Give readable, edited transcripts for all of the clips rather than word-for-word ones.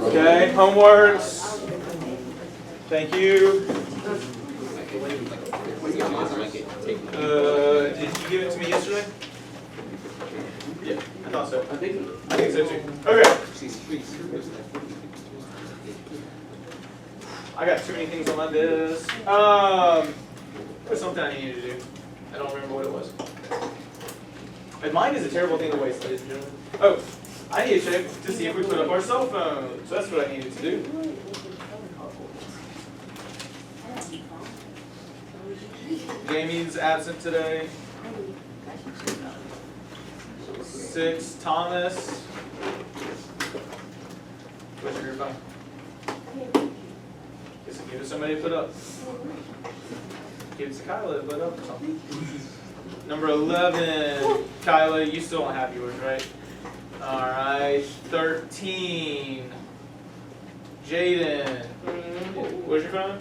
Okay, homeworks. Thank you. Did you give it to me yesterday? Yeah, I thought so. I think so too. Okay. I got too many things on my desk. There's something I needed to do. I don't remember what it was. And mine is a terrible thing to waste, ladies and gentlemen. Oh, I need to check to see if we put up our cell phones. That's what I needed to do. Jamie's absent today. 6, Thomas. What's your phone? Give it to somebody to put up. Give it to Kyla to put up or something. Number 11, Kyla, you still don't have yours, right? Alright, 13, Jaden. Where's your phone?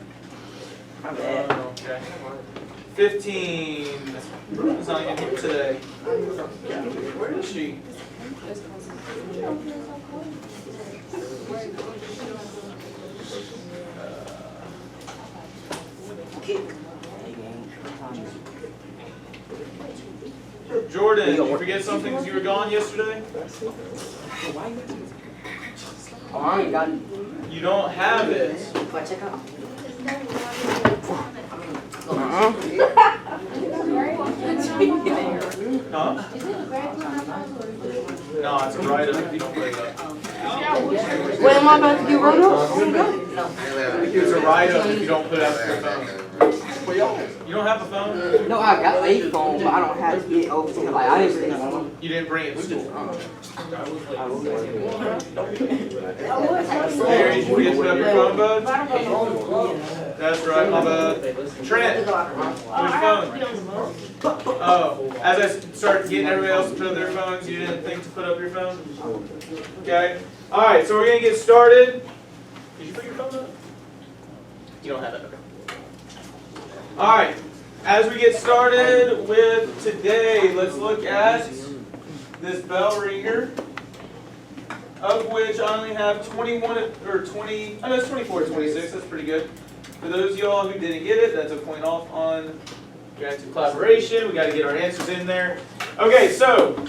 Oh, okay. 15, it's not even here today. Where is she? Jordan, did you forget something because you were gone yesterday? Oh, I ain't got it. You don't have it. Can I check out? Huh? No, it's a write-up if you don't put it up. Wait, am I about to get wrote up? No. It's a write-up if you don't put it up your phone. You don't have a phone? No, I got a phone, but I don't have it over to like I didn't bring it home. You didn't bring it to school. Mary, did you forget to put up your phone, bud? That's right, my bad. Trent, where's your phone? Oh, as I start getting everybody else to put up their phones, you didn't think to put up your phone? Okay. Alright, so we're going to get started. Did you put your phone up? You don't have it, okay. Alright, as we get started with today, let's look at this bell ringer, of which I only have 21 or 20, I know it's 24 to 26, that's pretty good. For those of y'all who didn't get it, that's a point off on active collaboration. We got to get our answers in there. Okay, so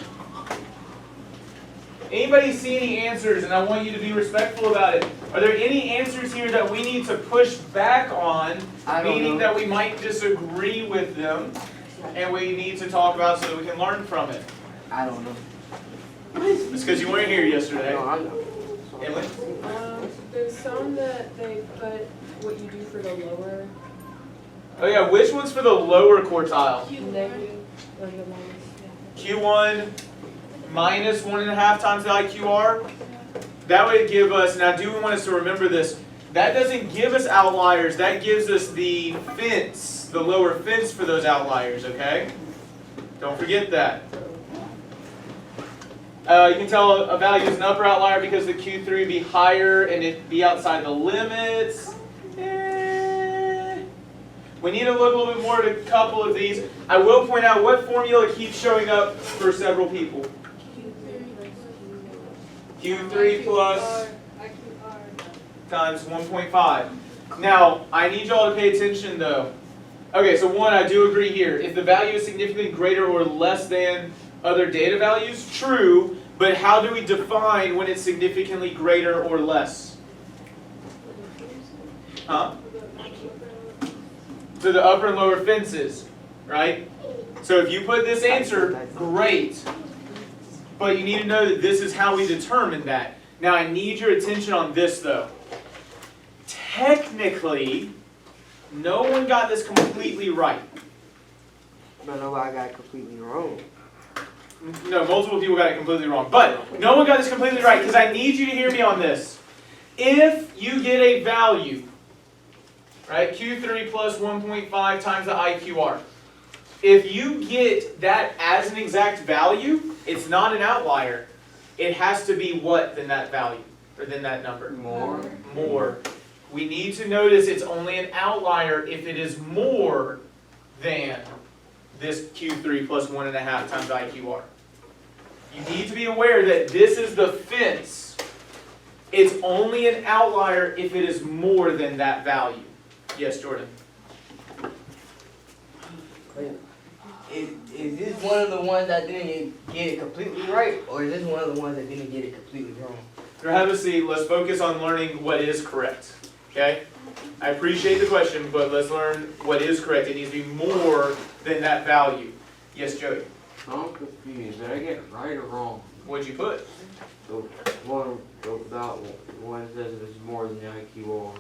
anybody see any answers, and I want you to be respectful about it. Are there any answers here that we need to push back on, meaning that we might disagree with them, and we need to talk about so that we can learn from it? I don't know. It's because you weren't here yesterday. No, I know. Emily? There's some that they put what you do for the lower. Oh yeah, which one's for the lower quartile? Negative, or the minus. Q1 minus 1.5 times the IQR. That would give us, and I do want us to remember this, that doesn't give us outliers, that gives us the fence, the lower fence for those outliers, okay? Don't forget that. You can tell a value is an upper outlier because the Q3 would be higher and it'd be outside the limits. We need to look a little bit more at a couple of these. I will point out what formula keeps showing up for several people. Q3 plus times 1.5. Now, I need y'all to pay attention though. Okay, so one, I do agree here. If the value is significantly greater or less than other data values, true, but how do we define when it's significantly greater or less? Huh? So the upper and lower fences, right? So if you put this answer, great. But you need to know that this is how we determine that. Now I need your attention on this though. Technically, no one got this completely right. But nobody got it completely wrong. No, multiple people got it completely wrong. But no one got this completely right because I need you to hear me on this. If you get a value, right, Q3 plus 1.5 times the IQR. If you get that as an exact value, it's not an outlier. It has to be what than that value, or than that number? More. More. We need to notice it's only an outlier if it is more than this Q3 plus 1.5 times IQR. You need to be aware that this is the fence. It's only an outlier if it is more than that value. Yes, Jordan? Is this one of the ones that didn't get it completely right, or is this one of the ones that didn't get it completely wrong? Have a seat. Let's focus on learning what is correct. Okay? I appreciate the question, but let's learn what is correct. It needs to be more than that value. Yes, Joey? I'm confused. Did I get it right or wrong? What'd you put? The one about one says it's more than the IQR.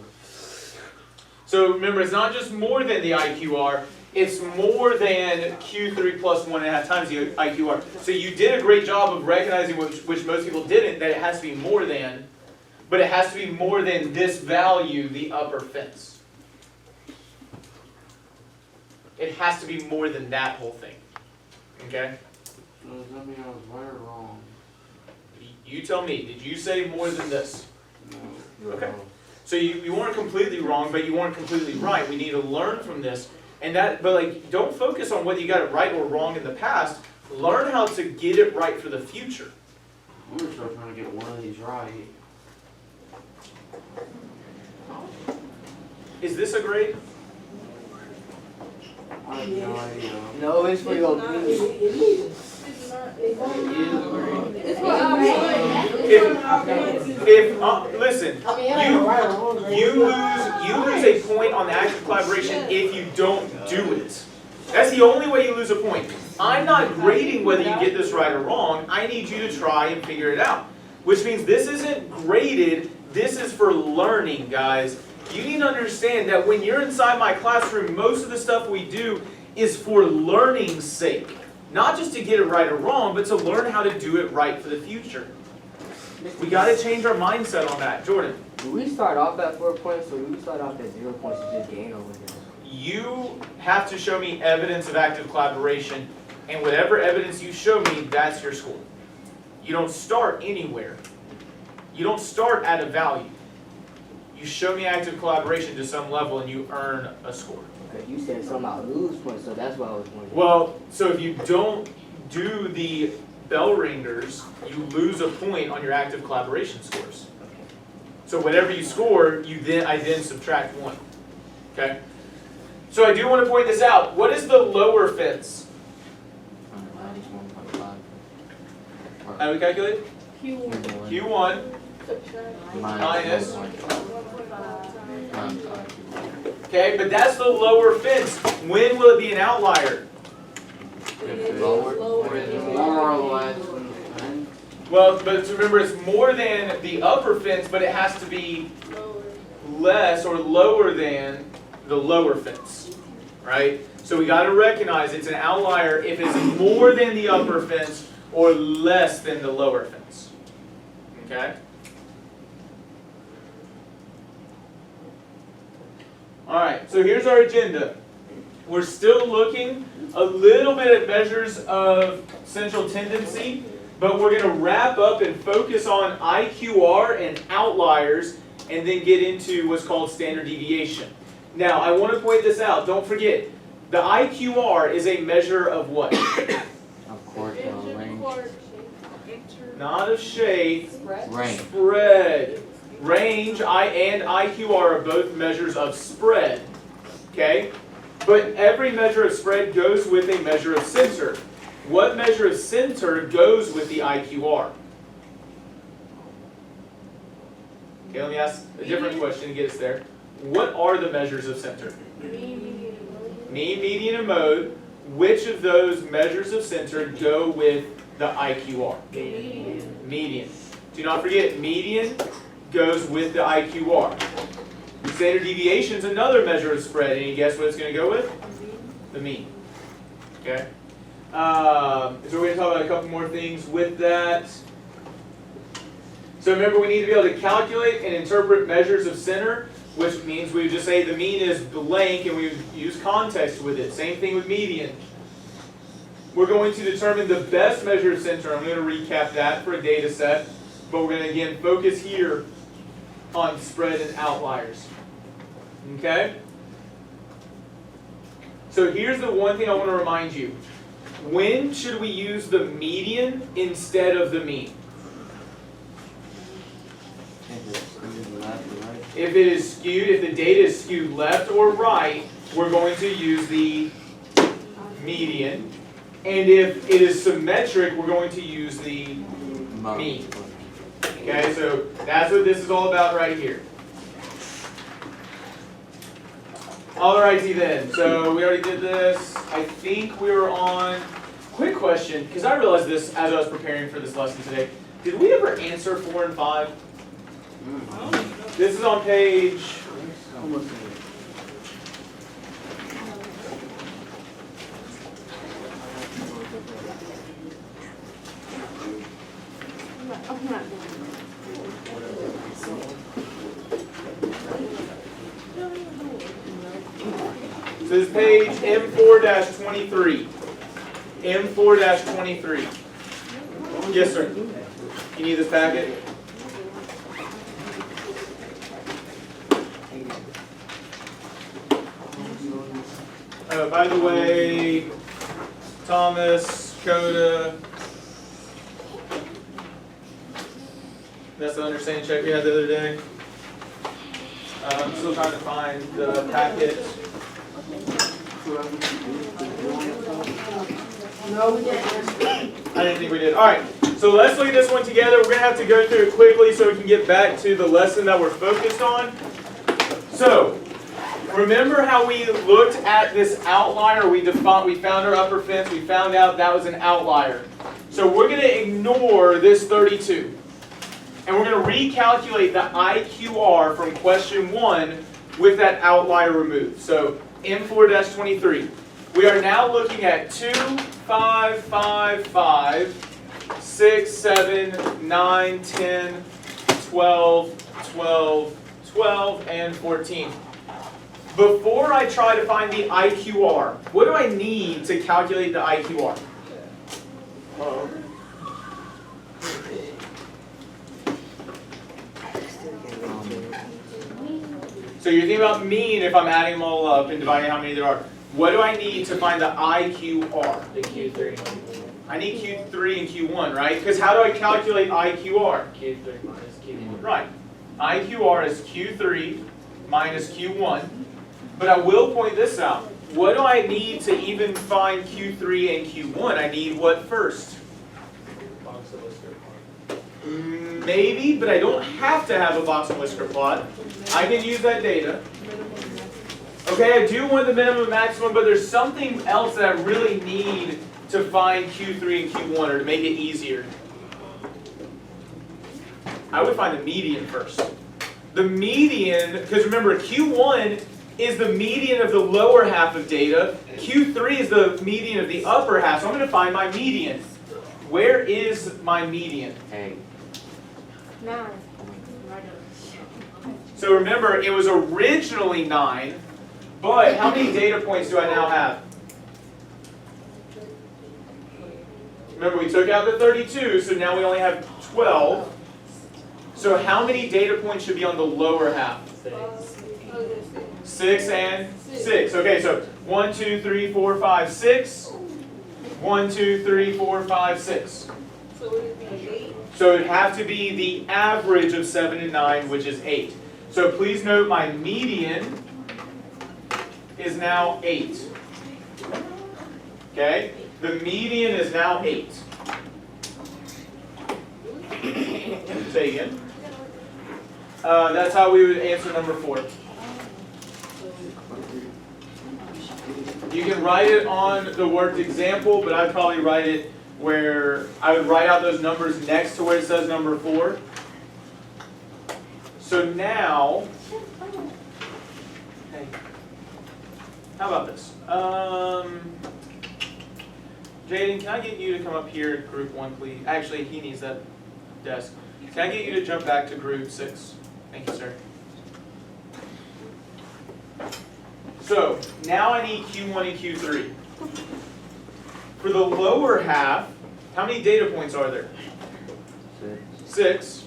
So remember, it's not just more than the IQR, it's more than Q3 plus 1.5 times the IQR. So you did a great job of recognizing, which most people didn't, that it has to be more than, but it has to be more than this value, the upper fence. It has to be more than that whole thing. Okay? So does that mean I was right or wrong? You tell me, did you say more than this? No. You're Okay. wrong. So you weren't completely wrong, but you weren't completely right. We need to learn from this. And that, but like, don't focus on whether you got it right or wrong in the past. Learn how to get it right for the future. I'm gonna start trying to get one of these right. Is this a grade? I have no idea. No, it's for your opinion. Listen, you lose a point on the active collaboration if you don't do it. That's the only way you lose a point. I'm not grading whether you get this right or wrong. I need you to try and figure it out. Which means this isn't graded, this is for learning, guys. You need to understand that when you're inside my classroom, most of the stuff we do is for learning's sake. Not just to get it right or wrong, but to learn how to do it right for the future. We got to change our mindset on that. Jordan? Do we start off at 4 points, or do we start off at 0 points and just gain over here? You have to show me evidence of active collaboration, and whatever evidence you show me, that's your score. You don't start anywhere. You don't start at a value. You show me active collaboration to some level and you earn a score. Okay, you said something about lose points, so that's why I was wondering. Well, so if you don't do the bell ringers, you lose a point on your active collaboration scores. So whatever you score, I then subtract 1. Okay? So I do want to point this out. What is the lower fence? How do we calculate? Q1 minus. Okay, but that's the lower fence. When will it be an outlier? More or less than 10. Well, but remember, it's more than the upper fence, but it has to be less or lower than the lower fence, right? So we got to recognize it's an outlier if it's more than the upper fence or less than the lower fence. Okay? All right, so here's our agenda. We're still looking a little bit at measures of central tendency, but we're going to wrap up and focus on IQR and outliers and then get into what's called standard deviation. Now, I want to point this out. Don't forget, the IQR is a measure of what? Of course, range. Not of shade. Range. Spread. Range and IQR are both measures of spread. Okay? But every measure of spread goes with a measure of center. What measure of center goes with the IQR? Okay, let me ask a different question to get us there. What are the measures of center? Mean, median, and mode. Which of those measures of center go with the IQR? Median. Do not forget, median goes with the IQR. Standard deviation is another measure of spread. Any guess what it's going to go with? The mean. Okay. So we're going to talk about a couple more things with that. So remember, we need to be able to calculate and interpret measures of center, which means we just say the mean is blank and we use context with it. Same thing with median. We're going to determine the best measure of center. I'm going to recap that for a data set, but we're going to again focus here on spread and outliers. Okay? So here's the one thing I want to remind you. When should we use the median instead of the mean? If it is skewed, if the data is skewed left or right, we're going to use the median. And if it is symmetric, we're going to use the mean. Okay, so that's what this is all about right here. Alrighty then, so we already did this. I think we were on, quick question, because I realized this as I was preparing for this lesson today. Did we ever answer 4 and 5? This is on page, so this is page M4-23. M4-23. Yes, sir. You need this packet? By the way, Thomas, Coda, that's the understanding check we had the other day. I'm still trying to find the packet. No, we didn't. I didn't think we did. Alright, so let's look at this one together. We're going to have to go through it quickly so we can get back to the lesson that we're focused on. So, remember how we looked at this outlier? We found our upper fence. We found out that was an outlier. So we're going to ignore this 32. And we're going to recalculate the IQR from question 1 with that outlier removed. So M4-23. We are now looking at 2, 5, 5, 5, 6, 7, 9, 10, 12, 12, 12, and 14. Before I try to find the IQR, what do I need to calculate the IQR? So you're thinking about mean if I'm adding them all up and dividing how many there are. What do I need to find the IQR? The Q3. I need Q3 and Q1, right? Because how do I calculate IQR? Q3 minus Q1. Right. IQR is Q3 minus Q1. But I will point this out. What do I need to even find Q3 and Q1? I need what first? Box of Whisker plot. Maybe, but I don't have to have a box and whisker plot. I can use that data. Okay, I do want the minimum and maximum, but there's something else that I really need to find Q3 and Q1, or to make it easier. I would find the median first. The median, because remember, Q1 is the median of the lower half of data. Q3 is the median of the upper half, so I'm going to find my median. Where is my median? Hey. 9. So remember, it was originally 9, but how many data points do I now have? Remember, we took out the 32, so now we only have 12. So how many data points should be on the lower half? 6 and 6. Okay, so 1, 2, 3, 4, 5, 6. 1, 2, 3, 4, 5, 6. So would it be 8? So it would have to be the average of 7 and 9, which is 8. So please note my median is now 8. Okay? The median is now 8. Say again. That's how we would answer number 4. You can write it on the worked example, but I'd probably write it where I would write out those numbers next to where it says number 4. So now, hey, how about this? Jaden, can I get you to come up here to group 1, please? Actually, he needs that desk. Can I get you to jump back to group 6? Thank you, sir. So, now I need Q1 and Q3. For the lower half, how many data points are there? 6.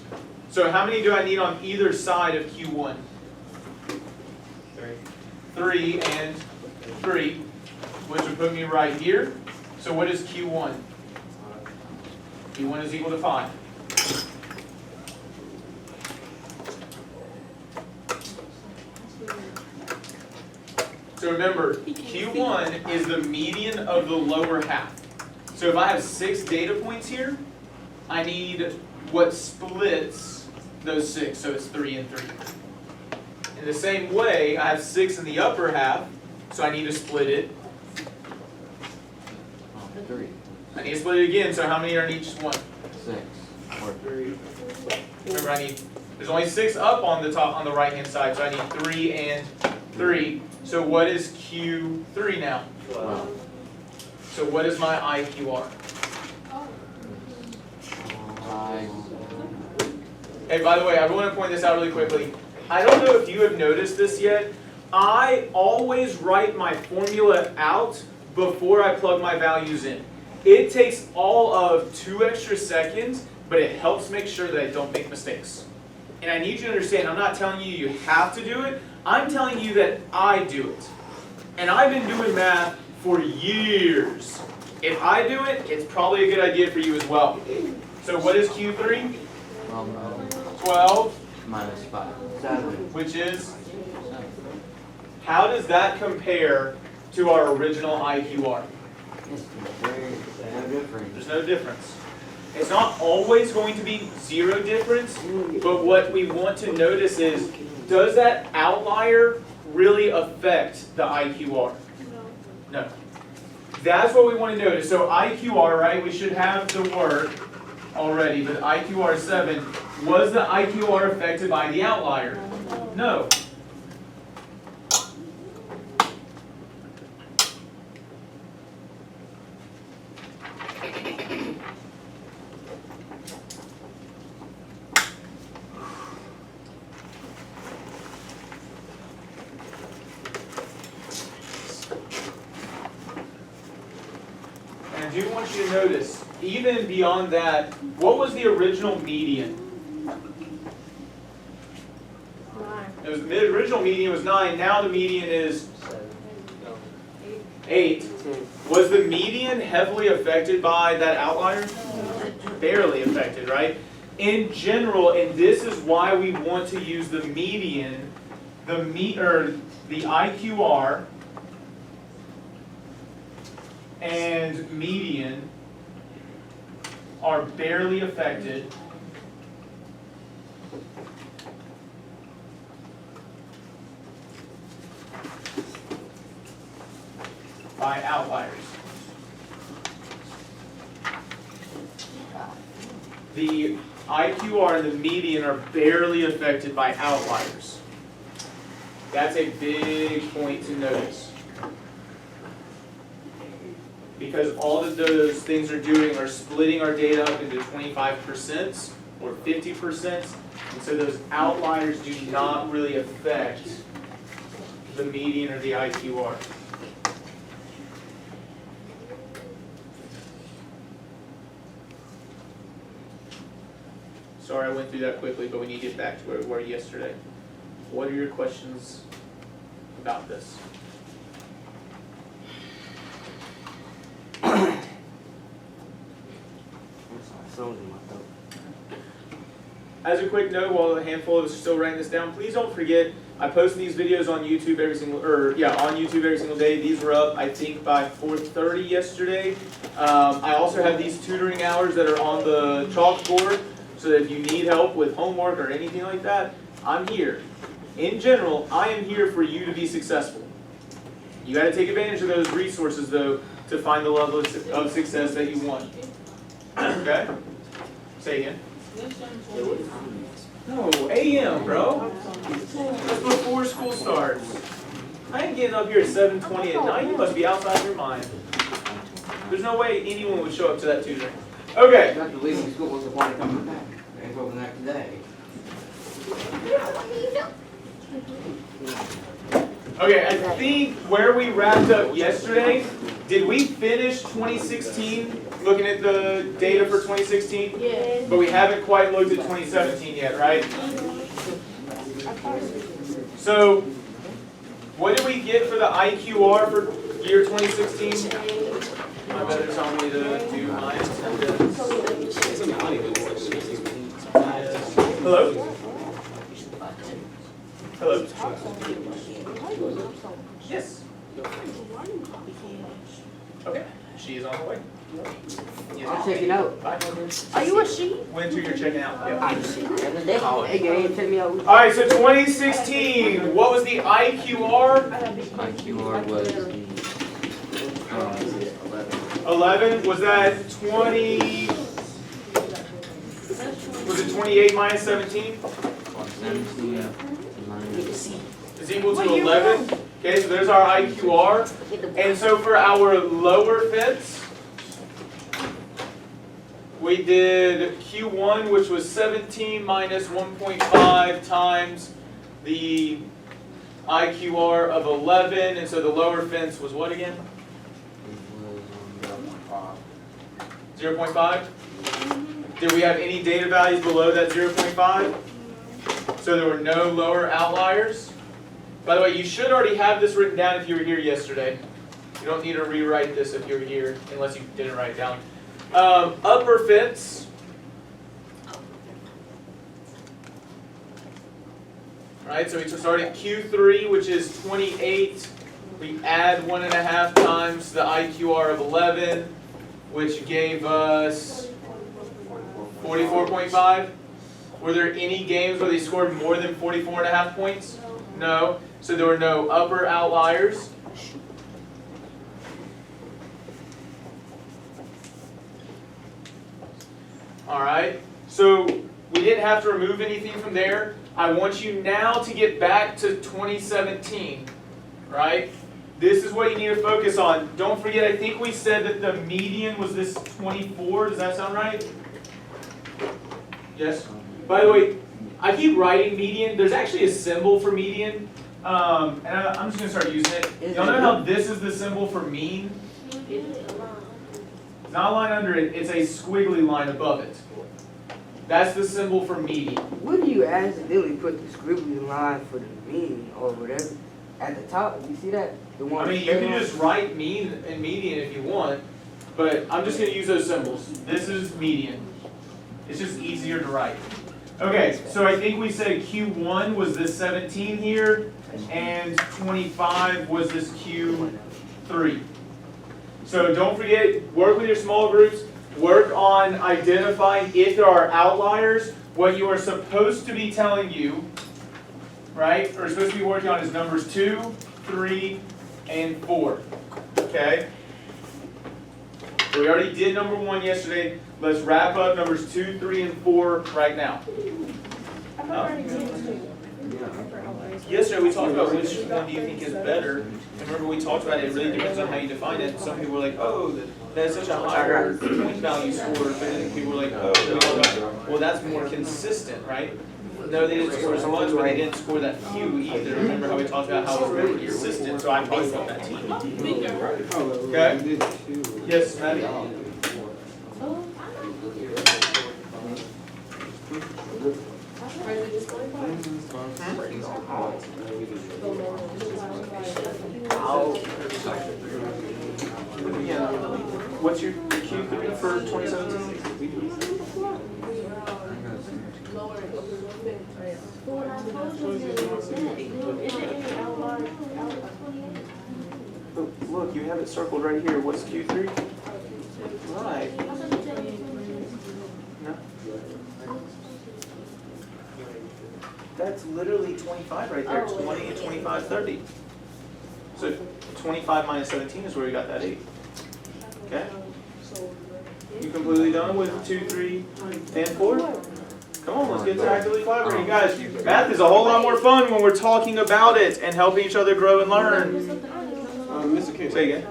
So how many do I need on either side of Q1? 3 and 3, which would put me right here. So what is Q1? Q1 is equal to 5. So remember, Q1 is the median of the lower half. So if I have 6 data points here, I need what splits those 6, so it's 3 and 3. In the same way, I have 6 in the upper half, so I need to split it. 3, I need to split it again, so how many are in each one? 6, or 3. Remember, there's only 6 up on the top, on the right hand side, so I need 3 and 3. So what is Q3 now? 12. So what is my IQR? Hey, by the way, I want to point this out really quickly. I don't know if you have noticed this yet. I always write my formula out before I plug my values in. It takes all of 2 extra seconds, but it helps make sure that I don't make mistakes. And I need you to understand, I'm not telling you you have to do it. I'm telling you that I do it. And I've been doing math for years. If I do it, it's probably a good idea for you as well. So what is Q3? 12 minus 5. 7. Which is? How does that compare to our original IQR? It's no different. There's no difference. It's not always going to be 0 difference, but what we want to notice is, does that outlier really affect the IQR? No. That's what we want to notice. So IQR, right, we should have the word already, but IQR 7, was the IQR affected by the outlier? No. And I do want you to notice, even beyond that, what was the original median? The original median was 9, now the median is 8. Was the median heavily affected by that outlier? Barely affected, right? In general, and this is why we want to use the median, the IQR and median are barely affected by outliers. The IQR and the median are barely affected by outliers. That's a big point to notice. Because all of those things are doing are splitting our data up into 25% or 50%, and so those outliers do not really affect the median or the IQR. Sorry I went through that quickly, but we need to get back to where we were yesterday. What are your questions about this? As a quick note, while a handful of us are still writing this down, please don't forget, I post these videos on YouTube every single day. These were up, I think, by 4:30 yesterday. I also have these tutoring hours that are on the chalkboard, so that if you need help with homework or anything like that, I'm here. In general, I am here for you to be successful. You got to take advantage of those resources, though, to find the level of success that you want. Okay? Say again. No, AM, bro. That's before school starts. I ain't getting up here at 7:20 at night. You must be outside your mind. There's no way anyone would show up to that tutoring. Okay. After leaving school, what's the point of coming back? Ain't going back today. Okay, I think where we wrapped up yesterday, did we finish 2016, looking at the data for 2016? Yeah. But we haven't quite looked at 2017 yet, right? So, what did we get for the IQR for year 2016? My better tell me to do my attendance. Hello? Hello? Yes. Okay, she is on the way. I'm checking out. Bye. Are you a she? Winter, you're checking out. Yep. Hey, gang, check me out. All right, so 2016, what was the IQR? IQR was the 11. Was that 20? Was it 28 minus 17? 17 minus Is equal to 11. Okay, so there's our IQR. And so for our lower fence, we did Q1, which was 17 minus 1.5 times the IQR of 11. And so the lower fence was what again? 0.5. Did we have any data values below that 0.5? So there were no lower outliers. By the way, you should already have this written down if you were here yesterday. You don't need to rewrite this if you were here, unless you didn't write it down. Upper fence. Alright, so we start at Q3, which is 28. We add 1.5 times the IQR of 11, which gave us 44.5. Were there any games where they scored more than 44.5 points? No. So there were no upper outliers. Alright, so we didn't have to remove anything from there. I want you now to get back to 2017, right? This is what you need to focus on. Don't forget, I think we said that the median was this 24. Does that sound right? Yes? By the way, I keep writing median. There's actually a symbol for median. And I'm just going to start using it. Y'all know how this is the symbol for mean? It's not a line under it, it's a squiggly line above it. That's the symbol for median. Wouldn't you accidentally put the scribbly line for the mean or whatever at the top? You see that? The one. I mean, you can just write mean and median if you want, but I'm just going to use those symbols. This is median. It's just easier to write. Okay, so I think we said Q1 was this 17 here, and 25 was this Q3. So don't forget, work with your small groups, work on identifying if there are outliers. What you are supposed to be telling you, right, or supposed to be working on is numbers 2, 3, and 4. Okay? So we already did number 1 yesterday. Let's wrap up numbers 2, 3, and 4 right now. Yesterday we talked about which one do you think is better. And remember we talked about it really depends on how you define it. Some people were like, oh, that's such a higher point value score. But then people were like, oh, well, that's more consistent, right? No, they didn't score as much, but they didn't score that few either. Remember how we talked about how it was more consistent, so I probably want that team. Okay? Yes, Maddie? What's your Q3 for 2017? Look, you have it circled right here. What's Q3? Right. No. That's literally 25 right there. 20 and 25, 30. So 25 minus 17 is where we got that 8. Okay? You completely done with 2, 3, and 4? Come on, let's get to actively collaborating. Guys, math is a whole lot more fun when we're talking about it and helping each other grow and learn. Mr. King, say again.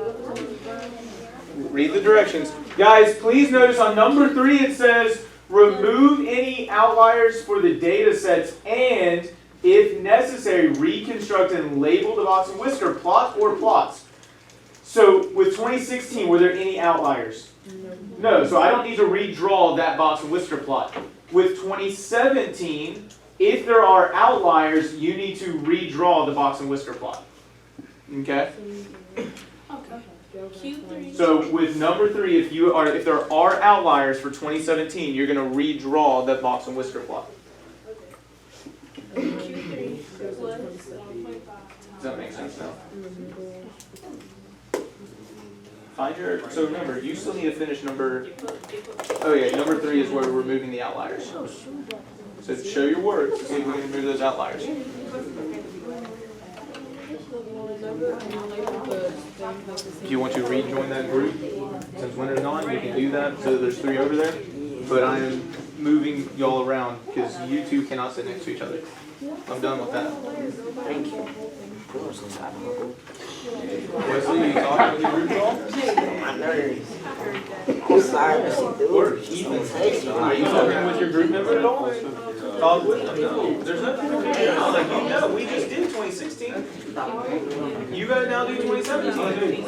Read the directions. Guys, please notice on number 3 it says, remove any outliers for the data sets and, if necessary, reconstruct and label the box and whisker, plot or plots. So with 2016, were there any outliers? No, so I don't need to redraw that box and whisker plot. With 2017, if there are outliers, you need to redraw the box and whisker plot. Okay? So with number 3, if there are outliers for 2017, you're going to redraw that box and whisker plot. Does that make sense now? Find your, so remember, you still need to finish number, oh yeah, number 3 is where we're removing the outliers. So show your work to see if we can remove those outliers. Do you want to rejoin that group? Since winter's on, you can do that, so there's 3 over there. But I am moving y'all around because you two cannot sit next to each other. I'm done with that. Thank you. Wesley, you talking with your group at all? I'm nervous. I'm sorry, but she do. Or Ethan, are you talking with your group member at all? Talk with them? No, there's nothing to do. Like, you know, we just did 2016. You gotta now do 2017.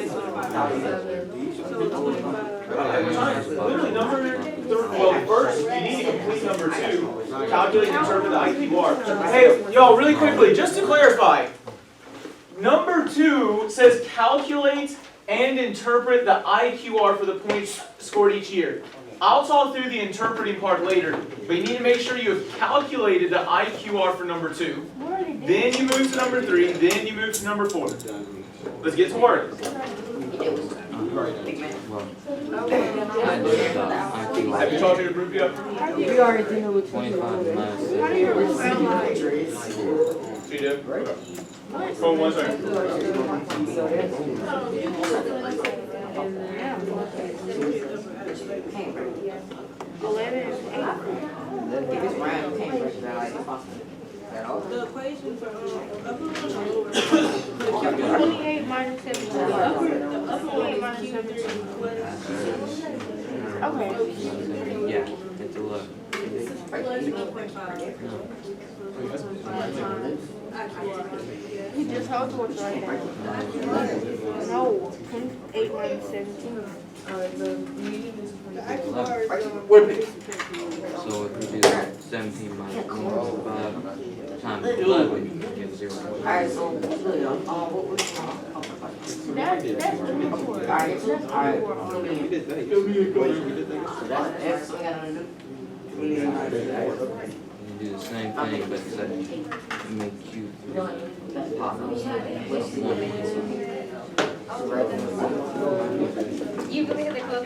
Literally number, well, first, you need to complete number 2. Calculate and interpret the IQR. Hey, y'all, really quickly, just to clarify. Number 2 says calculate and interpret the IQR for the points scored each year. I'll talk through the interpreting part later, but you need to make sure you have calculated the IQR for number 2. Then you move to number 3, then you move to number 4. Let's get to work. Have you talked to your group yet? We already did it with 25 minus You did? Hold on 1 second. The equation for 28 minus 17. the upper one is Q3 Okay. Yeah, it's 11. plus 1.5. He just told you what's right now. No, 28 minus 17. The median is 20. So if we do 17 minus 1.5 times 11, you get 0. Alright, so, what was That's the more. Alright, so that's X, we gotta do. You do the same thing, but instead you make Q3. You can look at the club.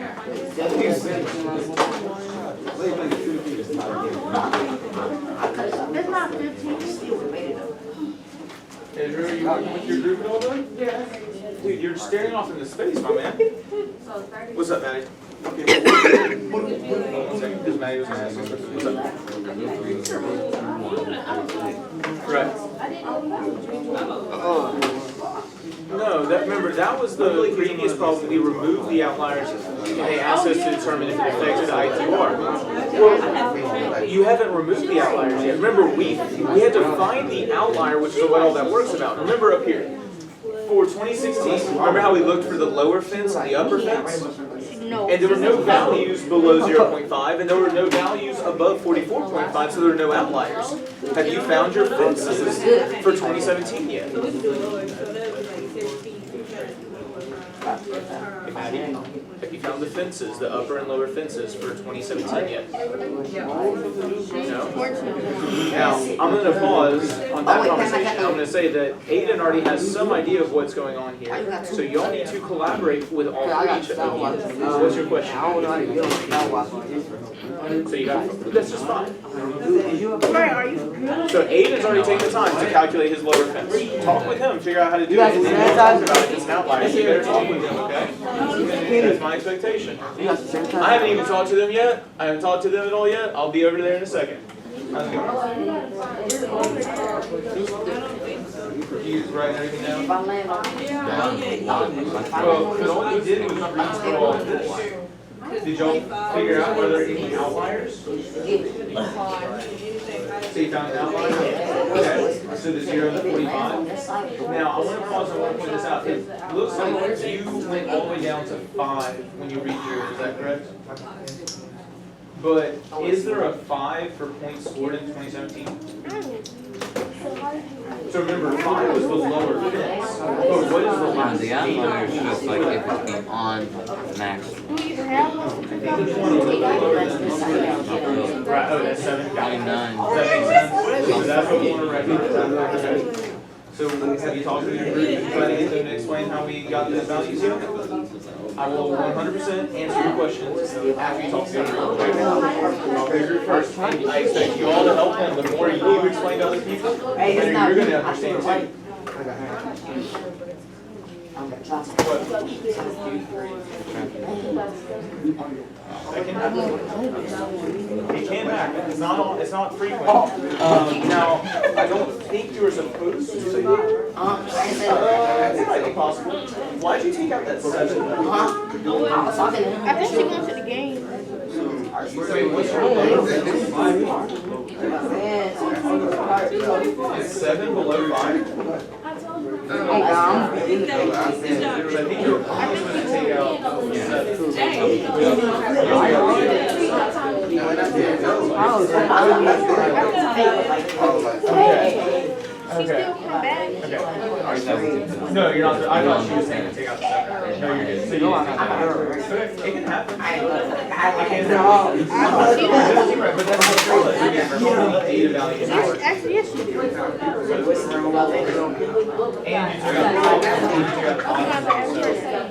That's not 15. Hey, Drew, are you working with your group at all, then? Yeah. Dude, you're staring off into space, my man. What's up, Maddie? Okay. 1 second, because Maddie was gonna ask us. What's up? Right. No, remember, that was the previous problem. We removed the outliers, and they asked us to determine if it affected IQR. Well, you haven't removed the outliers yet. Remember, we had to find the outlier, which is what all that work's about. Remember up here, for 2016, remember how we looked for the lower fence and the upper fence? No. And there were no values below 0.5, and there were no values above 44.5, so there were no outliers. Have you found your fences for 2017 yet? Hey, Maddie, have you found the fences, the upper and lower fences for 2017 yet? No? Now, I'm going to pause on that conversation. I'm going to say that Aiden already has some idea of what's going on here, so y'all need to collaborate with all three each of you. What's your question? I don't know how to get on that watch. So you got, that's just fine. Right, are you good? So Aiden's already taken the time to calculate his lower fence. Talk with him, figure out how to do it. guys And can then sanitize? talk about it as an outlier. You better talk with him, okay? That's my expectation. I haven't even talked to them yet. I haven't talked to them at all yet. I'll be over there in a second. How's it going? You writing everything down? Well, but all you did was read through all of this. Did y'all figure out whether any outliers? So you found an outlier? Okay, so the 0 and the 45. Now, I want to pause and I want to point this out. It looks like you went all the way down to 5 when you read through it, is that correct? But is there a 5 for points scored in 2017? So remember, 5 was the lower fence. But what is the last The outlier is just like if it's beyond max. Do you even have one? Right, oh, that's 7. Got it. 29. Does that make sense? So that's what we want to recognize. So have you talked to your group, trying to get them to explain how we got those values here? I will 100% answer your questions after you talk to your group. Talk to your group first. And I expect you all to help them. The more you explain to other people, the better you're going to understand too. That can happen. It can happen. It's not frequent. Now, I don't think you were supposed to say that. That might be possible. Why'd you take out that 7? I think she went to the game. Wait, what's your lower? Is 7 below 5? I think you're almost going to take out 7. She still come back. No, you're not. I thought she was saying to take out the 7. No, you're good. So you it can happen. I can't know. But that's the problem. You're the data value. Actually, yes, she did. And you took out the problem.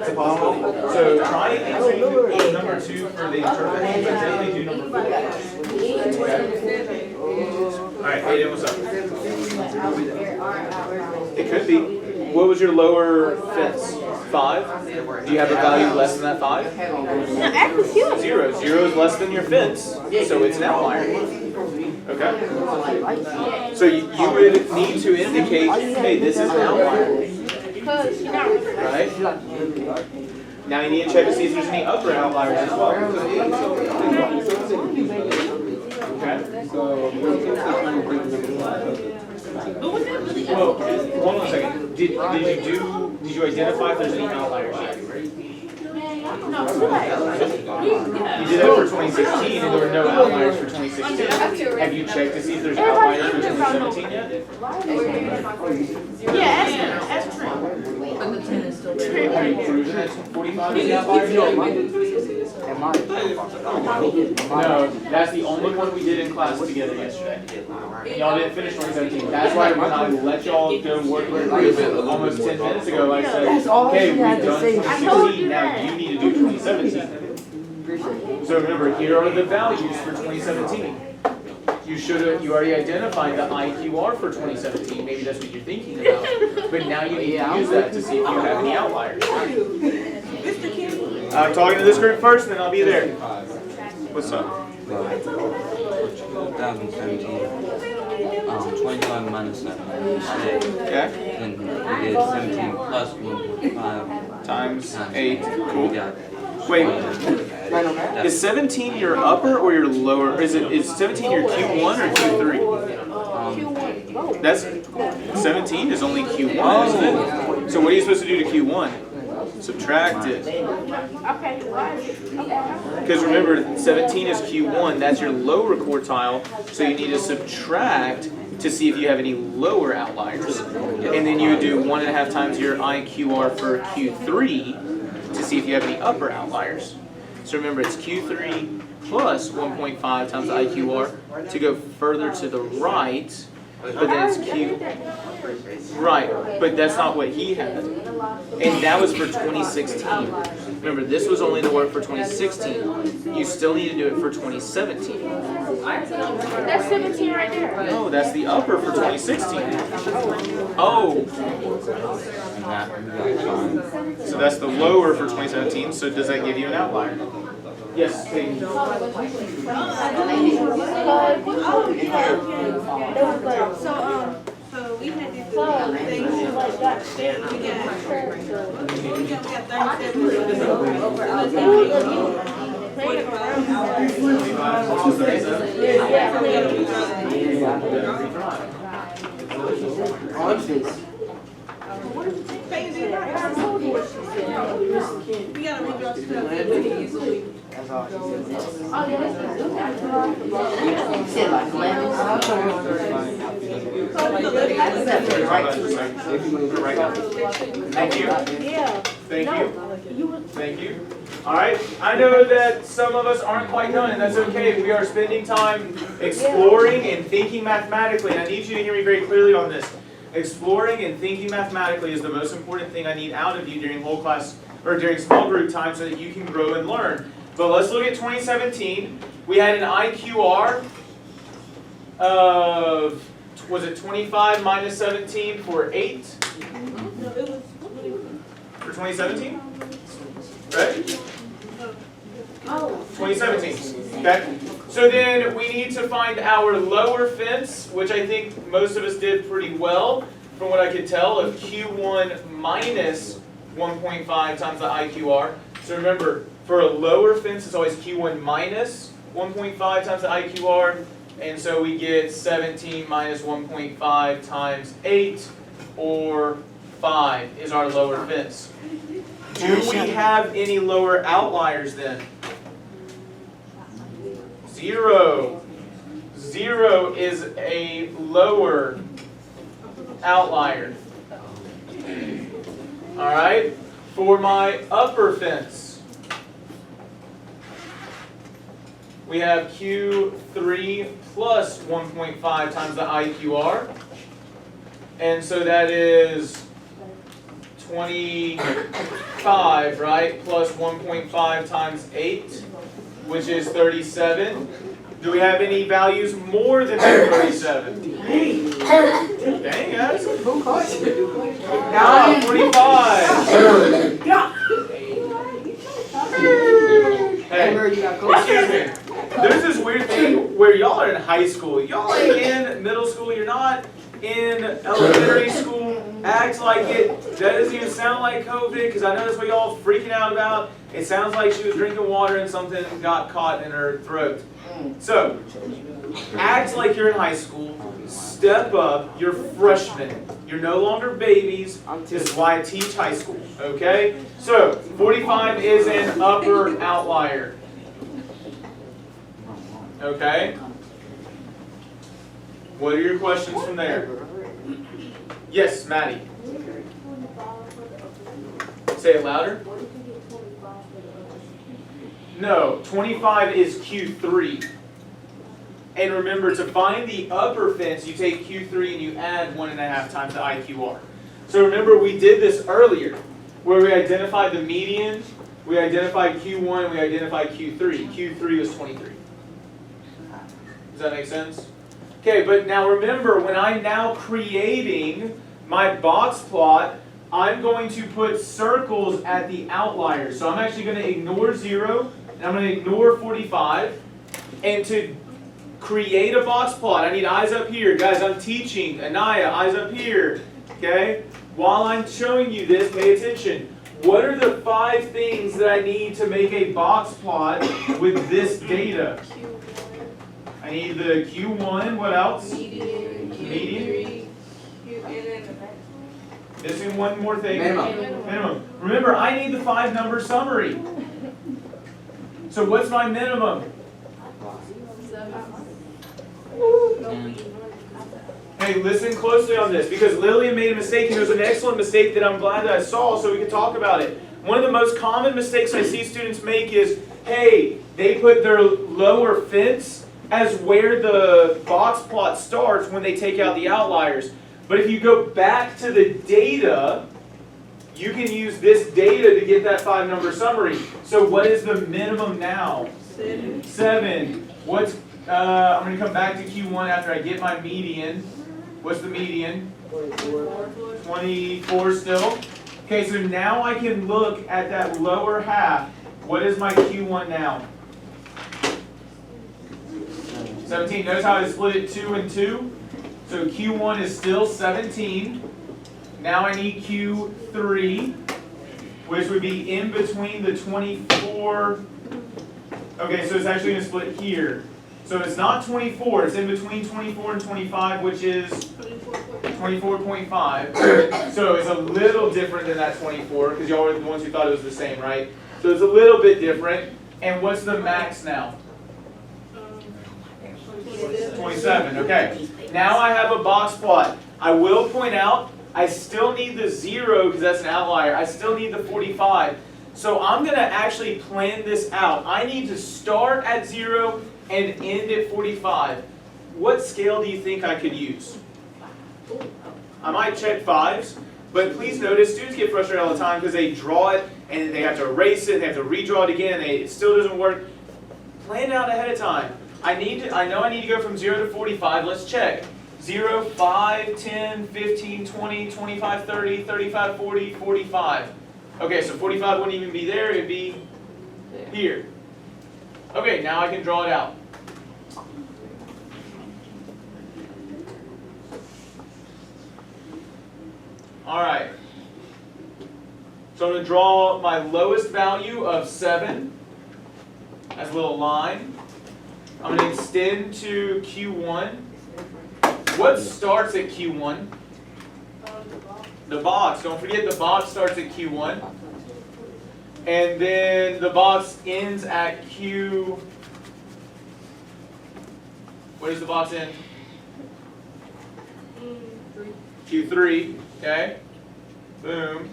It's a possibility. So try answering number 2 for the interpretation, but definitely do number 4. Okay? Alright, Aiden, what's up? It could be. What was your lower fence? 5? Do you have a value less than that 5? No, actually, she was. 0. 0 is less than your fence, so it's an outlier. Okay? So you would need to indicate, hey, this is an outlier. Because she's not really. Right? Now you need to check to see if there's any upper outliers as well. Okay? Well, hold on a second. Did you identify if there's any outliers yet? You did that for 2016 and there were no outliers for 2016. Have you checked to see if there's outliers for 2017 yet? Yeah, that's true. But the 10 is still Have there. you proven that 45 is outliers yet? No, that's the only one we did in class together yesterday. Y'all didn't finish 2017. That's why when I let y'all go work with group almost 10 minutes ago, I said, okay, we've done 2016, now you need to do 2017. So remember, here are the values for 2017. You already identified the IQR for 2017. Maybe that's what you're thinking about. But now you need to use that to see if you have any outliers. I'm talking to this group first, and then I'll be there. What's up? 2017, 25 minus 7 is 8. Okay. Then we did 17 plus 1.5 Times 8. We got Wait, is 17 your upper or your lower? Is 17 your Q1 or Q3? That's 17 is only Q1, isn't it? So what are you supposed to do to Q1? Subtract it. Because remember, 17 is Q1, that's your lower quartile, so you need to subtract to see if you have any lower outliers. And then you would do 1.5 times your IQR for Q3 to see if you have any upper outliers. So remember, it's Q3 plus 1.5 times the IQR to go further to the right, but then it's Q. Right, but that's not what he had. And that was for 2016. Remember, this was only the work for 2016. You still need to do it for 2017. That's 17 right there. No, that's the upper for 2016. Oh. So that's the lower for 2017. So does that give you an outlier? Yes, please. So we had these things like that. We got 37. We gotta redraw stuff really easily. That's all she said. Oh, yeah, You said like Thank you. Yeah. Thank you. Thank you. All right. I know that some of us aren't quite done, and that's okay. We are spending time exploring and thinking mathematically, and I need you to hear me very clearly on this. Exploring and thinking mathematically is the most important thing I need out of you during whole class or during small group time so that you can grow and learn. But let's look at 2017. We had an IQR of, was it 25 minus 17 for 8? No, it was. For 2017? Right? Oh. 2017. Okay. So then we need to find our lower fence, which I think most of us did pretty well from what I could tell, of Q1 minus 1.5 times the IQR. So remember, for a lower fence, it's always Q1 minus 1.5 times the IQR. And so we get 17 minus 1.5 times 8, or 5 is our lower fence. Do we have any lower outliers then? 0. 0 is a lower outlier. Alright, for my upper fence, we have Q3 plus 1.5 times the IQR. And so that is 25, right? Plus 1.5 times 8, which is 37. Do we have any values more than 37? Dang, guys. 45. Hey, excuse me. There's this weird thing where y'all are in high school. Y'all are in middle school. You're not in elementary school. Acts like it. That doesn't even sound like COVID, because I know that's what y'all freaking out about. It sounds like she was drinking water and something got caught in her throat. So, act like you're in high school. Step up. You're freshmen. You're no longer babies. This is why I teach high school. Okay? So, 45 is an upper outlier. Okay? What are your questions from there? Yes, Maddie. Say it louder. No, 25 is Q3. And remember, to find the upper fence, you take Q3 and you add 1.5 times the IQR. So remember, we did this earlier, where we identified the median, we identified Q1, we identified Q3. Q3 was 23. Does that make sense? Okay, but now remember, when I'm now creating my box plot, I'm going to put circles at the outliers. So I'm actually going to ignore 0, and I'm going to ignore 45. And to create a box plot, I need eyes up here. Guys, I'm teaching. Anaya, eyes up here. Okay? While I'm showing you this, pay attention. What are the 5 things that I need to make a box plot with this data? I need the Q1, what else? Median. Missing one more thing. Minimum. Remember, I need the 5-number summary. So what's my minimum? 10. Hey, listen closely on this, because Lillian made a mistake, and it was an excellent mistake that I'm glad that I saw so we can talk about it. One of the most common mistakes I see students make is, hey, they put their lower fence as where the box plot starts when they take out the outliers. But if you go back to the data, you can use this data to get that 5-number summary. So what is the minimum now? 7. What's I'm going to come back to Q1 after I get my median. What's the median? 24 still. Okay, so now I can look at that lower half. What is my Q1 now? 17. Notice how I split it 2 and 2? So Q1 is still 17. Now I need Q3, which would be in between the 24. Okay, so it's actually going to split here. So it's not 24, it's in between 24 and 25, which is 24.5. So it's a little different than that 24, because y'all were the ones who thought it was the same, right? So it's a little bit different. And what's the max now? 27, okay. Now I have a box plot. I will point out, I still need the 0 because that's an outlier. I still need the 45. So I'm going to actually plan this out. I need to start at 0 and end at 45. What scale do you think I could use? I might check 5s, but please notice students get frustrated all the time because they draw it and they have to erase it, they have to redraw it again, it still doesn't work. Plan it out ahead of time. I know I need to go from 0 to 45, let's check. 0, 5, 10, 15, 20, 25, 30, 35, 40, 45. Okay, so 45 wouldn't even be there, it'd be here. Okay, now I can draw it out. Alright. So I'm going to draw my lowest value of 7 as a little line. I'm going to extend to Q1. What starts at Q1? The box. Don't forget the box starts at Q1. And then the box ends at Q. Where does the box end? Q3. Okay. Boom.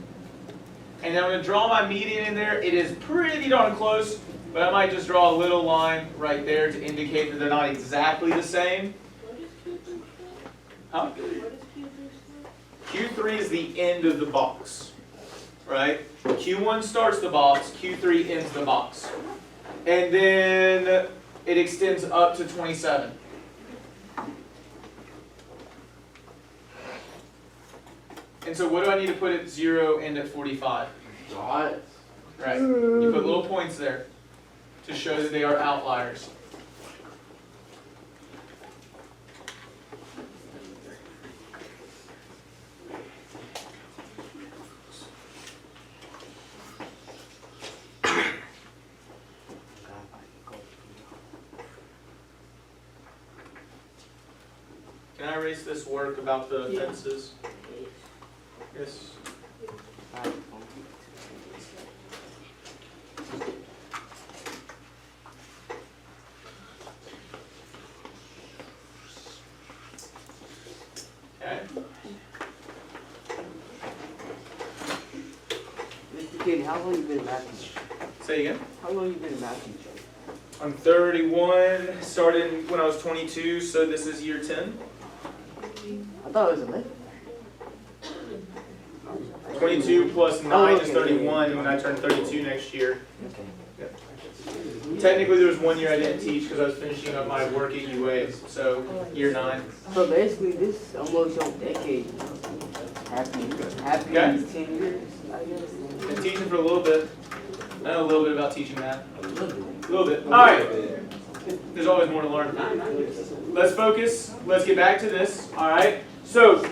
And then I'm going to draw my median in there. It is pretty darn close, but I might just draw a little line right there to indicate that they're not exactly the same. Huh? Q3 is the end of the box, right? Q1 starts the box, Q3 ends the box. And then it extends up to 27. And so what do I need to put at 0 and at 45? Dots. Right. You put little points there to show that they are outliers. Can I erase this work about the fences? Yes. Okay. Mr. Katie, how long you been a math teacher? Say again? How long you been a math teacher? I'm 31, started when I was 22, so this is year 10. I thought it was 11. 22 plus 9 is 31 when I turn 32 next year. Okay. Technically there was 1 year I didn't teach because I was finishing up my work at UA, so year 9. So basically, this almost your decade. Happy Okay. 10 years, I guess. Been teaching for a little bit. I know a little bit about teaching math. A little bit. A little bit. Alright. There's always more to learn. Let's focus. Let's get back to this. Alright. So,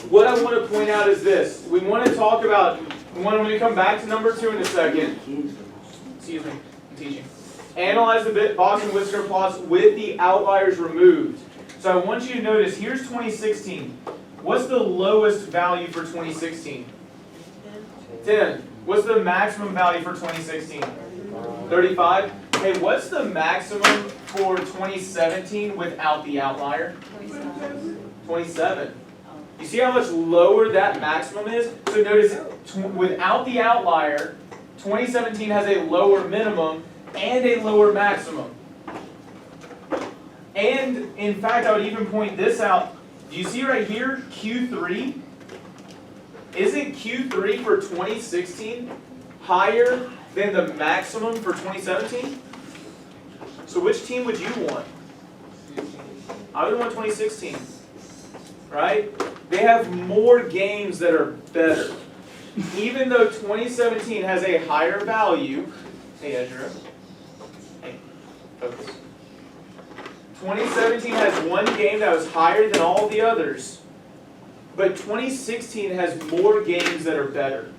what I want to point out is this. We want to talk about, when we come back to number 2 in a second. Excuse me, I'm teaching. Analyze the box and whisker plots with the outliers removed. So I want you to notice, here's 2016. What's the lowest value for 2016? 10. What's the maximum value for 2016? 35. Hey, what's the maximum for 2017 without the outlier? 27. You see how much lower that maximum is? So notice, without the outlier, 2017 has a lower minimum and a lower maximum. And, in fact, I would even point this out. Do you see right here, Q3? Isn't Q3 for 2016 higher than the maximum for 2017? So which team would you want? I would want 2016, right? They have more games that are better. Even though 2017 has a higher value, hey Ezra, hey, focus. 2017 has one game that was higher than all the others, but 2016 has more games that are better.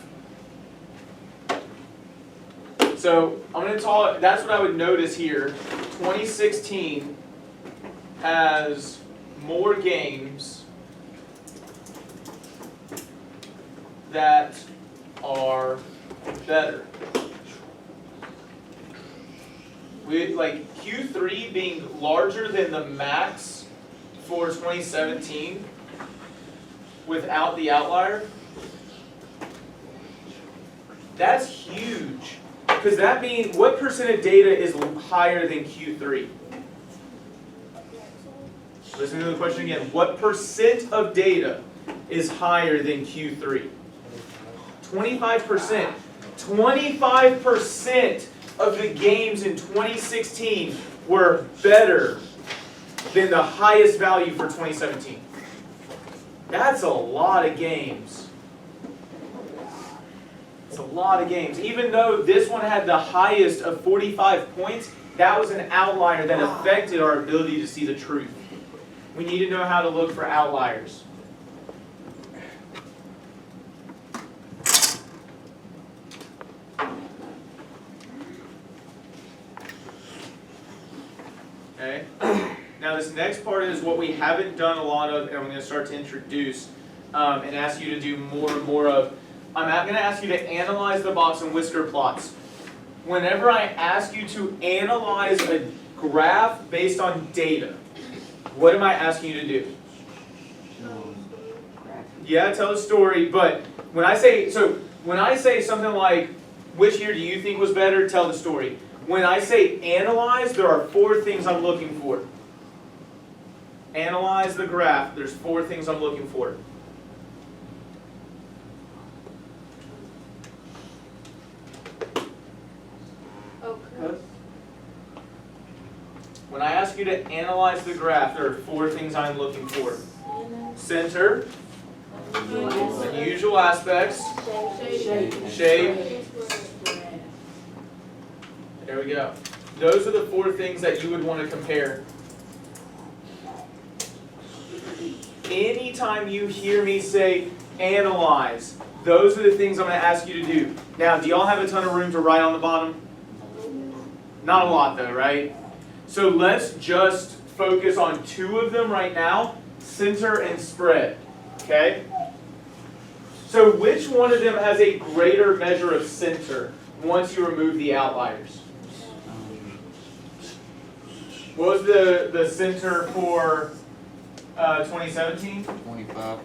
So I'm going to talk, that's what I would notice here. 2016 has more games that are better. Like Q3 being larger than the max for 2017 without the outlier, that's huge. Because that means, what percent of data is higher than Q3? Listen to the question again. What percent of data is higher than Q3. 25%. 25% of the games in 2016 were better than the highest value for 2017. That's a lot of games. It's a lot of games. Even though this one had the highest of 45 points, that was an outlier that affected our ability to see the truth. We need to know how to look for outliers. Okay. Now this next part is what we haven't done a lot of, and I'm going to start to introduce and ask you to do more and more of. I'm going to ask you to analyze the box and Whisker plots. Whenever I ask you to analyze a graph based on data, what am I asking you to do? Yeah, tell a story, but when I say something like, which year do you think was better, tell the story. When I say analyze, there are 4 things I'm looking for. Analyze the graph, there's 4 things I'm looking for. Okay. When I ask you to analyze the graph, there are 4 things I'm looking for. Center, unusual aspects, shape. There we go. Those are the 4 things that you would want to compare. Anytime you hear me say analyze, those are the things I'm going to ask you to do. Now, do y'all have a ton of room to write on the bottom? Not a lot though, right? So let's just focus on 2 of them right now, center and spread. Okay? So which one of them has a greater measure of center once you remove the outliers? What was the center for 2017? 25. I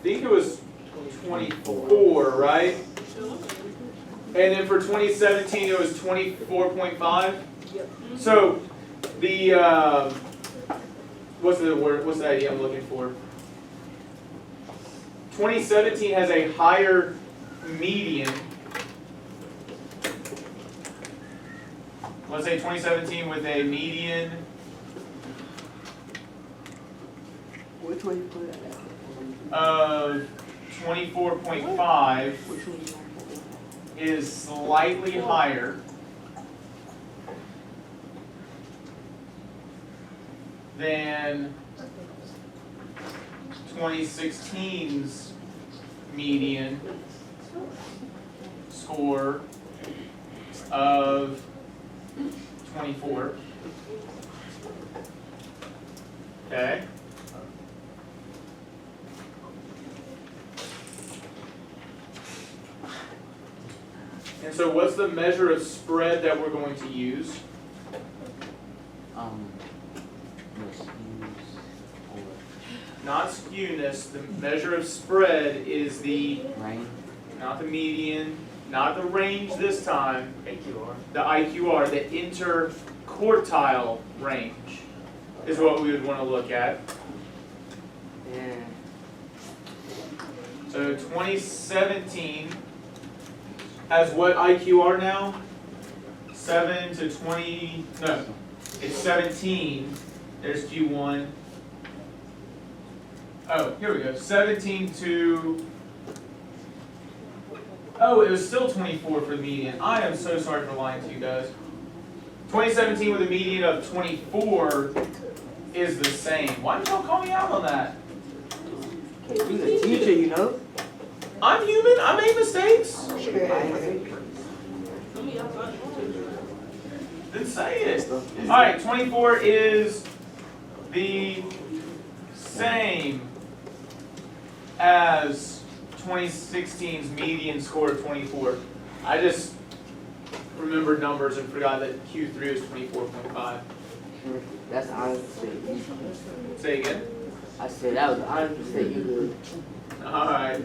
think it was 24, right? And then for 2017 it was 24.5. So the what's the word? What's the idea I'm looking for? 2017 has a higher median. Let's say 2017 with a median. Which way you put it at? Of 24.5 Which way you is slightly higher than 2016's median score of 24. Okay. And so what's the measure of spread that we're going to use? Not skewness. The measure of spread is the, not the median, not the range this time, IQR. the IQR, the interquartile range is what we would want to look at. Yeah. So 2017 has what IQR now? 7 to 20, no, it's 17. There's Q1. Oh, here we go. 17 to, oh, it was still 24 for the median. I am so sorry for lying to you guys. 2017 with a median of 24 is the same. Why did y'all call me out on that? Okay, you're the teacher, you know. I'm human. I make mistakes. Then say it. All right, 24 is the same as 2016's median score of 24. I just remembered numbers and forgot that Q3 was 24.5. That's an honest mistake. Say again. I said that was an honest mistake. You good? All right.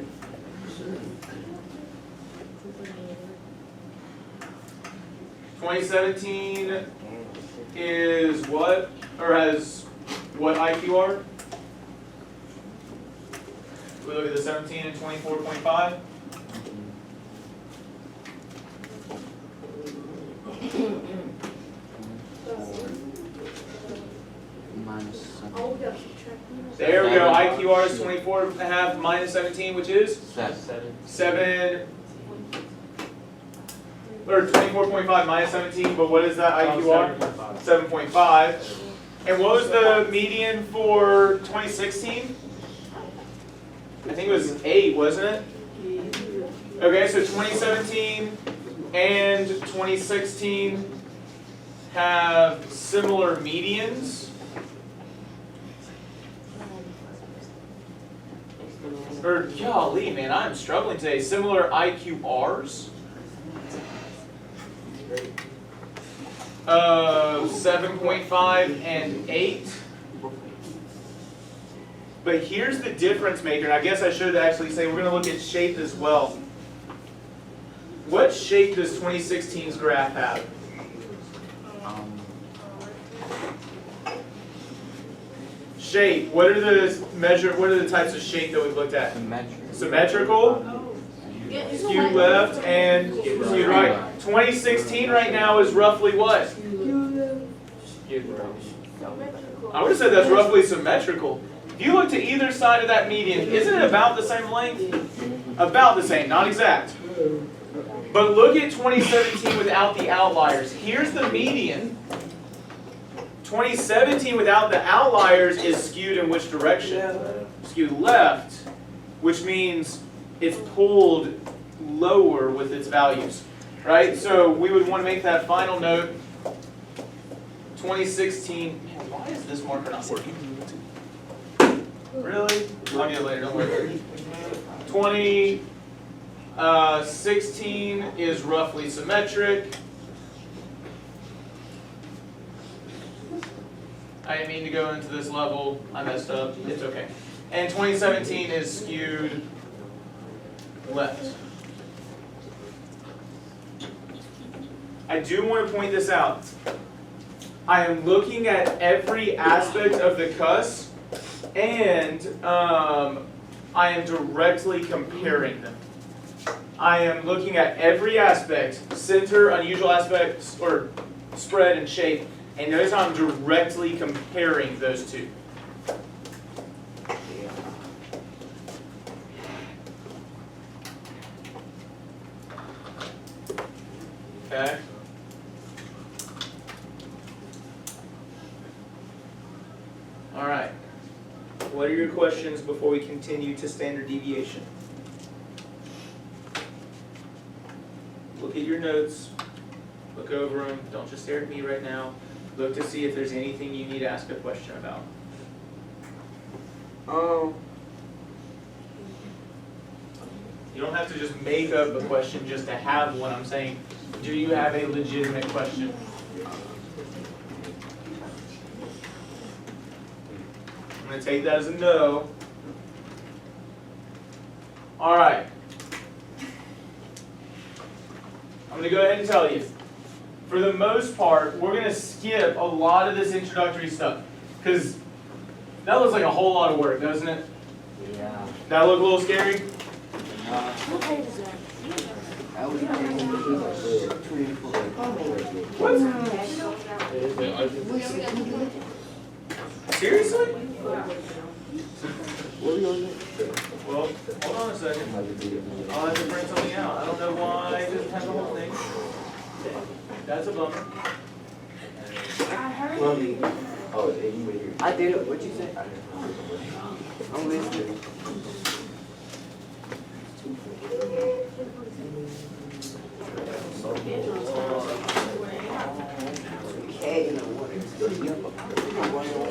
$2017 is what, or has what IQR? We look at the 17 and 24.5. Minus 7. Oh, we got to check. There we go. IQR is 24.5 minus 17, which is 7. Or 24.5 minus 17. But what is that IQR? 7.5. And what was the median for 2016? I think it was 8, wasn't it? Okay, so 2017 and 2016 have similar medians. Or, golly, man, I'm struggling today. Similar IQRs. 7.5 and 8. But here's the difference maker, and I guess I should actually say we're going to look at shape as well. What shape does 2016's graph have? Shape. What are the types of shape that we've looked at? Symmetrical, skewed left, and skewed right. 2016 right now is roughly what? I would have said that's roughly symmetrical. If you look to either side of that median, isn't it about the same length? About the same, not exact. But look at 2017 without the outliers. Here's the median. 2017 without the outliers is skewed in which direction? Skewed left, which means it's pulled lower with its values, right? So we would want to make that final note. 2016, man, why is this marker not working? Really? I'll get it later, don't worry. 2016 is roughly symmetric. I didn't mean to go into this level. I messed up. It's okay. And 2017 is skewed left. I do want to point this out. I am looking at every aspect of the cusp, and I am directly comparing them. I am looking at every aspect, center, unusual aspects, or spread and shape, and notice how I'm directly comparing those two. Okay. All right. What are your questions before we continue to standard deviation? Look at your notes. Look over them. Don't just stare at me right now. Look to see if there's anything you need to ask a question about. You don't have to just make up a question just to have one. I'm saying, do you have a legitimate question? I'm going to take that as a no. All right. I'm going to go ahead and tell you. For the most part, we're going to skip a lot of this introductory stuff. Because that looks like a whole lot of work, doesn't it? Yeah. That look a little scary? What page is that? I was What? Seriously? Well, hold on a second. I'll have to print something out. I don't know why it doesn't have the whole thing. That's a bummer. I did it. What'd you say? I'm listening.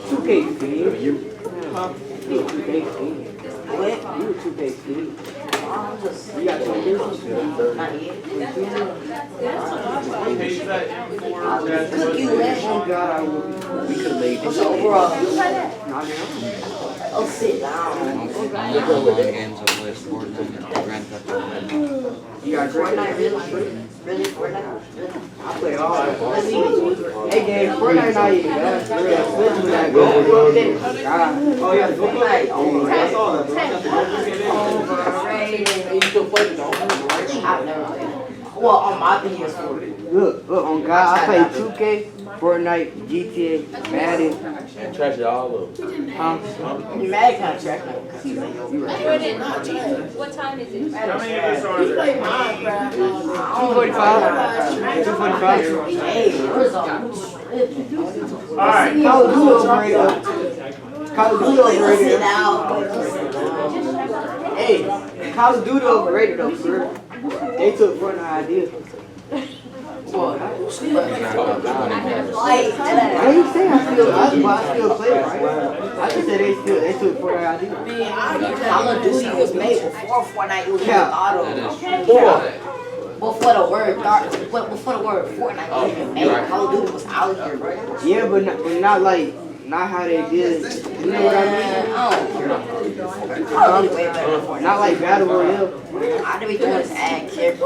Two K speed. You? Huh? 2K speed. What? You were 2K speed. You got 2 business? Not yet. What page is that in for? Oh God, I will. We could have made this. Not now. Oh, sit down. Games of list Fortnite, Grand Theft Auto. You got Fortnite, really? Really, Fortnite? I play all that. Hey, game, Fortnite not even bad. For real. That go. God. Oh, yeah, Fortnite. Oh, I saw that. play the Dolphins? I've never played. Well, on my PS4. Look, on God, I play 2K, Fortnite, GTA, Madden. And trash it all up. You mad kind of track now. What time is it? How many of us are there? 245. 245. Hey, where's all? Alright, Call of Duty overrated. Call of Duty overrated. Sit down. Hey, Call of Duty overrated though, sir. They took Fortnite idea. What? I ain't saying I still play it, right? I just said they took Fortnite idea. Call of Duty was made before Fortnite was made auto. Before the word Fortnite was even made, Call of Duty was out here, bro. Yeah, but not how they did. You know what I mean? Call of Duty way better than Fortnite. Not like Battle Royale. I do be doing this ad character.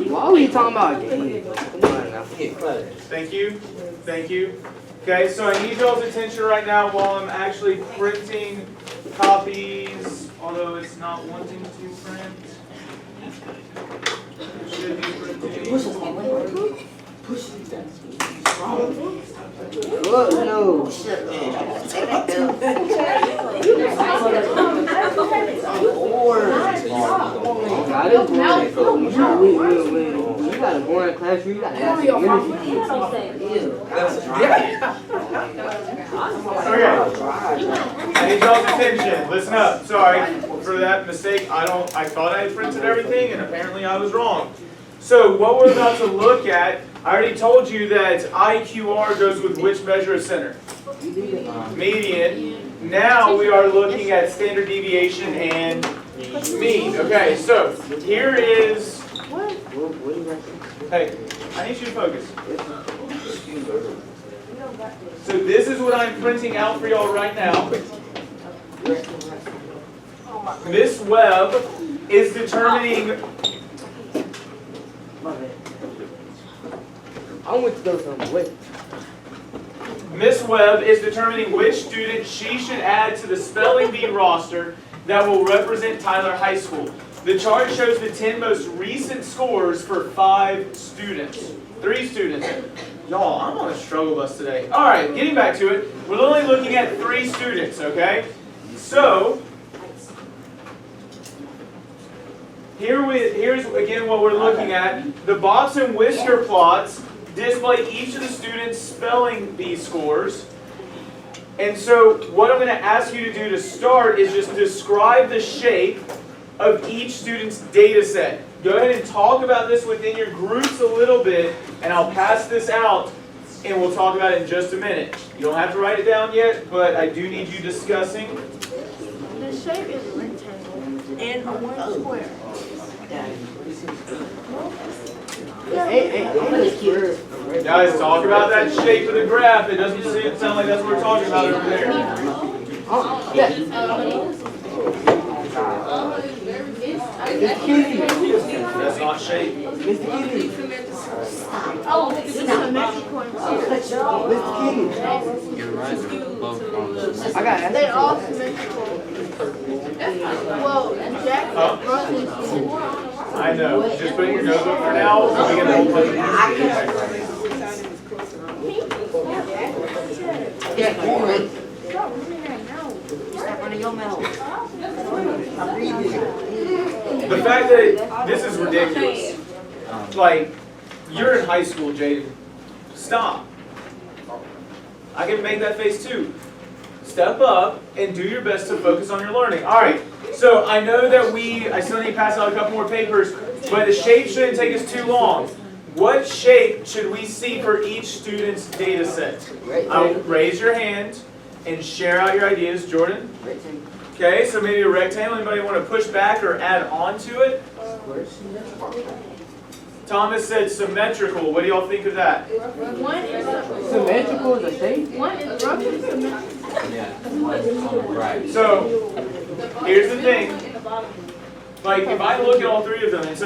Why are we talking about games? Come on now. thank you. Thank you. Okay, so I need y'all's attention right now while I'm actually printing copies, although it's not wanting to print. It should be printing. What? No. God, it's boring. You got a boring classroom, you got to have some Okay. I need y'all's attention. Listen up. Sorry for that mistake. I thought I had printed everything and apparently I was wrong. So what we're about to look at, I already told you that IQR goes with which measure of center? Median. Now we are looking at standard deviation and mean. Okay, so here is, hey, I need you to focus. So this is what I'm printing out for y'all right now. Miss Webb is determining. I want to go somewhere. Miss Webb is determining which student she should add to the spelling bee roster that will represent Tyler High School. The chart shows the 10 most recent scores for 5 students. 3 students. Y'all, I'm on a struggle bus today. All right, getting back to it. We're only looking at 3 students, okay? So, here's again what we're looking at. The box and whisker plots display each of the students' spelling bee scores. And so what I'm going to ask you to do to start is just describe the shape of each student's data set. Go ahead and talk about this within your groups a little bit, and I'll pass this out, and we'll talk about it in just a minute. You don't have to write it down yet, but I do need you discussing. The shape is a rectangle and a 1 square. Guys, talk about that shape of the graph. It doesn't sound like that's what we're talking about over there. That's not shape. Oh, this is symmetrical and You're right. Both on the I got it. they're all symmetrical. Well, Jack is roughly symmetrical. I know. Just put it in your notebook for now. So we can hold it. The fact that this is ridiculous. Like, you're in high school, Jaden. Stop. I can make that face too. Step up and do your best to focus on your learning. All right. So I know that I still need to pass out a couple more papers, but the shape shouldn't take us too long. What shape should we see for each student's data set? Raise your hand and share out your ideas. Jordan? Okay, so maybe a rectangle. Anybody want to push back or add on to it? Thomas said symmetrical. What do y'all think of that? One is Symmetrical is a shape? one is roughly symmetrical. right. So here's the thing. Like if I look at all 3 of them, and so